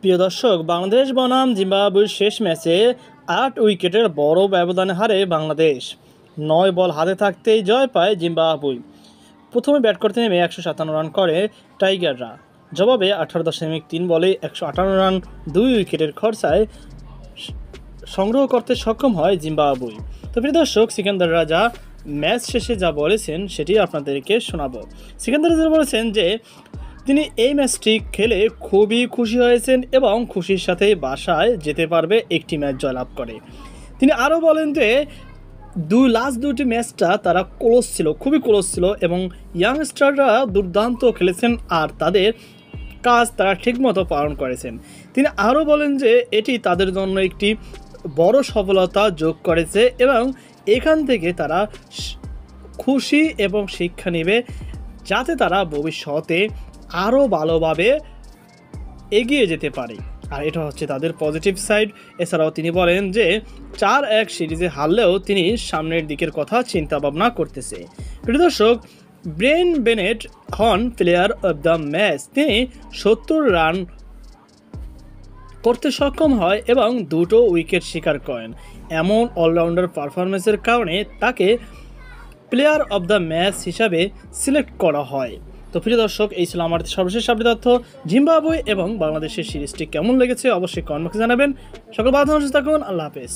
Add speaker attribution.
Speaker 1: প্রিয় দর্শক, বাংলাদেশ বনাম জিম্বাবুয়ের শেষ ম্যাচে ৮ উইকেটের বড় ব্যবধানে হারে বাংলাদেশ। ৯ বল হাতে থাকতেই জয় পায় জিম্বাবুয়ে। প্রথমে ব্যাট করতে নেমে ১৫৭ রান করে টাইগাররা। জবাবে ১৮.৩ বলে ১৫৮ রান ২ উইকেটের খরচায় সংগ্রহ করতে সক্ষম হয় জিম্বাবুয়ে। তো প্রিয় দর্শক, সিকান্দার রাজা ম্যাচ শেষে যা বলেছেন সেটি আপনাদেরকে শোনাবো। সিকান্দার রাজা বলেছেন যে তিনি এই ম্যাচটি খেলে খুবই খুশি হয়েছেন এবং খুশির সাথে বাসায় যেতে পারবে একটি ম্যাচ জয়লাভ করে। তিনি আরও বলেন যে লাস্ট দুটি ম্যাচটা তারা ক্লোজ ছিল, খুবই ক্লোজ ছিল এবং ইয়াংস্টাররা দুর্দান্ত খেলেছেন আর তাদের কাজ তারা ঠিকমতো পালন করেছেন। তিনি আরও বলেন যে এটি তাদের জন্য একটি বড় সফলতা যোগ করেছে এবং এখান থেকে তারা খুশি এবং শিক্ষা নেবে যাতে তারা ভবিষ্যতে আরও ভালোভাবে এগিয়ে যেতে পারে। আর এটা হচ্ছে তাদের পজিটিভ সাইড। এছাড়াও তিনি বলেন যে ৪-১ সিরিজে হারলেও তিনি সামনের দিকের কথা চিন্তা ভাবনা করতেছে। প্রিয় দর্শক, ব্রেন বেনেট হন প্লেয়ার অব দ্য ম্যাচ। তিনি ৭০ রান করতে সক্ষম হয় এবং ২টো উইকেট শিকার করেন। এমন অলরাউন্ডার পারফরমেন্সের কারণে তাকে প্লেয়ার অব দ্য ম্যাচ হিসাবে সিলেক্ট করা হয়। তো প্রিয় দর্শক, এই ছিল আমার সর্বশেষ আপডেট তথ্য। জিম্বাবুয়ে এবং বাংলাদেশের সিরিজটি কেমন লেগেছে অবশ্যই কমেন্ট বক্সে জানাবেন। সকল ভালো থাকুন, আল্লাহ হাফেজ।